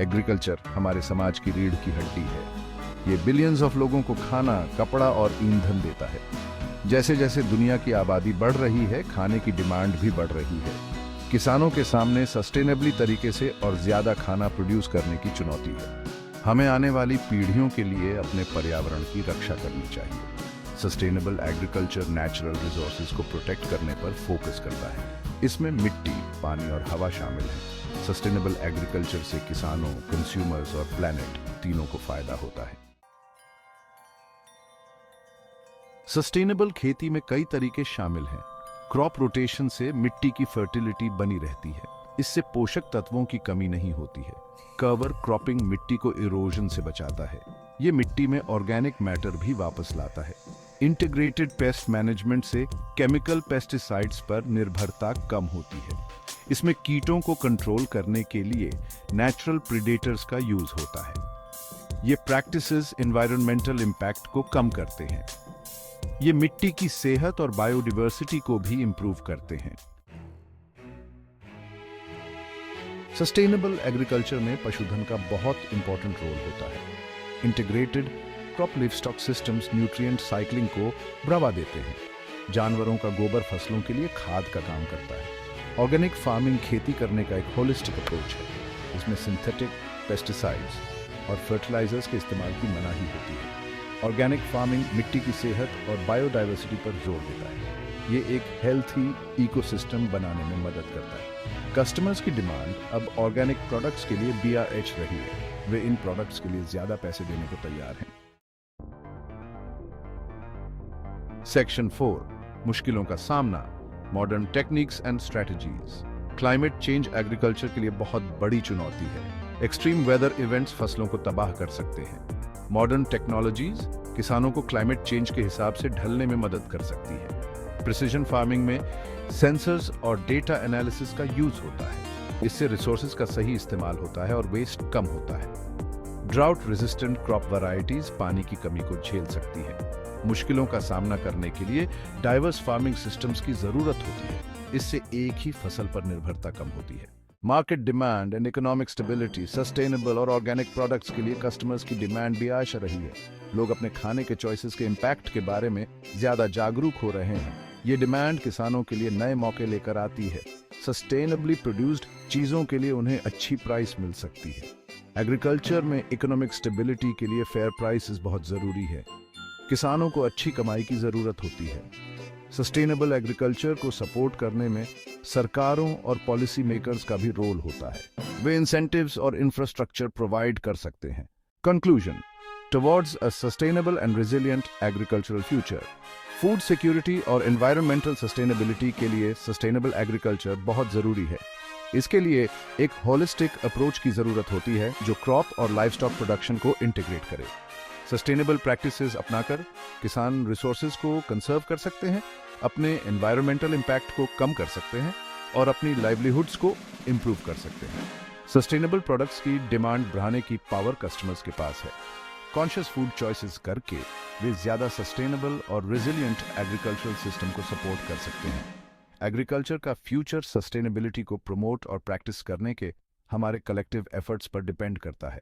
Agriculture हमारे समाज की रीढ़ की हड्डी है। ये बिलियंस ऑफ लोगों को खाना, कपड़ा और ईंधन देता है। जैसे जैसे दुनिया की आबादी बढ़ रही है, खाने की डिमांड भी बढ़ रही है। किसानों के सामने सस्टेनेबली तरीके से और ज्यादा खाना प्रोड्यूस करने की चुनौती है। हमें आने वाली पीढ़ियों के लिए अपने पर्यावरण की रक्षा करनी चाहिए। सस्टेनेबल एग्रीकल्चर नेचुरल रिसोर्सेज को प्रोटेक्ट करने पर फोकस करता है। इसमें मिट्टी, पानी और हवा शामिल है। सस्टेनेबल एग्रीकल्चर से किसानों, कंज्यूमर्स और प्लैनेट तीनों को फायदा होता है। सस्टेनेबल खेती में कई तरीके शामिल हैं। क्रॉप रोटेशन से मिट्टी की फर्टिलिटी बनी रहती है। इससे पोषक तत्वों की कमी नहीं होती है। कवर क्रॉपिंग मिट्टी को इरोजन से बचाता है। ये मिट्टी में ऑर्गेनिक मैटर भी वापस लाता है। इंटीग्रेटेड पेस्ट मैनेजमेंट से केमिकल पेस्टिसाइड्स पर निर्भरता कम होती है। इसमें कीटों को कंट्रोल करने के लिए नेचुरल प्रीडेटर्स का यूज होता है। ये प्रैक्टिसेस एनवायरमेंटल इम्पैक्ट को कम करते हैं। ये मिट्टी की सेहत और बायोडायवर्सिटी को भी इंप्रूव करते हैं। सस्टेनेबल एग्रीकल्चर में पशुधन का बहुत इंपॉर्टेंट रोल होता है। Integrated crop livestock systems nutrient cycling को बढ़ावा देते हैं। जानवरों का गोबर फसलों के लिए खाद का काम करता है। ऑर्गेनिक फार्मिंग खेती करने का एक होलिस्टिक अप्रोच है। इसमें सिंथेटिक पेस्टिसाइड्स और फर्टिलाइजर्स के इस्तेमाल की मनाही होती है। ऑर्गेनिक फार्मिंग मिट्टी की सेहत और बायोडायवर्सिटी पर जोर देता है। ये एक हेल्थी इकोसिस्टम बनाने में मदद करता है। कस्टमर्स की डिमांड अब ऑर्गेनिक प्रोडक्ट्स के लिए BRH रही है। वे इन प्रोडक्ट्स के लिए ज्यादा पैसे देने को तैयार हैं। सेक्शन 4, मुश्किलों का सामना, modern techniques and strategies. Climate change agriculture के लिए बहुत बड़ी चुनौती है। एक्सट्रीम वेदर इवेंट्स फसलों को तबाह कर सकते हैं। मॉडर्न टेक्नोलॉजीज किसानों को क्लाइमेट चेंज के हिसाब से ढलने में मदद कर सकती है। प्रिसिजन फार्मिंग में सेंसर्स और डेटा एनालिसिस का यूज होता है। इससे रिसोर्सेज का सही इस्तेमाल होता है और वेस्ट कम होता है। ड्राउट रेजिस्टेंट क्रॉप वैरायटीज पानी की कमी को झेल सकती है। मुश्किलों का सामना करने के लिए डाइवर्स फार्मिंग सिस्टम्स की जरूरत होती है। इससे एक ही फसल पर निर्भरता कम होती है। Market demand and economic stability. Sustainable और ऑर्गेनिक प्रोडक्ट्स के लिए कस्टमर्स की डिमांड भी आशा रही है। लोग अपने खाने के चॉइसेस के इम्पैक्ट के बारे में ज्यादा जागरूक हो रहे हैं। ये डिमांड किसानों के लिए नए मौके लेकर आती है। सस्टेनेबली प्रोड्यूस्ड चीजों के लिए उन्हें अच्छी प्राइस मिल सकती है। एग्रीकल्चर में इकोनॉमिक स्टेबिलिटी के लिए फेयर प्राइसेस बहुत जरूरी है। किसानों को अच्छी कमाई की जरूरत होती है। सस्टेनेबल एग्रीकल्चर को सपोर्ट करने में सरकारों और पॉलिसी मेकर्स का भी रोल होता है। वे इंसेंटिव्स और इंफ्रास्ट्रक्चर प्रोवाइड कर सकते हैं। Conclusion, towards a sustainable and resilient agricultural future. Food security और एनवायरमेंटल सस्टेनेबिलिटी के लिए सस्टेनेबल एग्रीकल्चर बहुत जरूरी है। इसके लिए एक होलिस्टिक अप्रोच की जरूरत होती है जो क्रॉप और लाइवस्टॉक प्रोडक्शन को इंटीग्रेट करे। सस्टेनेबल प्रैक्टिसेस अपनाकर किसान रिसोर्सेज को कंजर्व कर सकते हैं, अपने एनवायरमेंटल इम्पैक्ट को कम कर सकते हैं और अपनी लाइवलीहुड्स को इंप्रूव कर सकते हैं। सस्टेनेबल प्रोडक्ट्स की डिमांड बढ़ाने की पावर कस्टमर्स के पास है। कॉन्शियस फूड चॉइसेस करके वे ज्यादा सस्टेनेबल और रेजिलिएंट एग्रीकल्चरल सिस्टम को सपोर्ट कर सकते हैं। एग्रीकल्चर का फ्यूचर सस्टेनेबिलिटी को प्रमोट और प्रैक्टिस करने के हमारे कलेक्टिव एफर्ट्स पर डिपेंड करता है।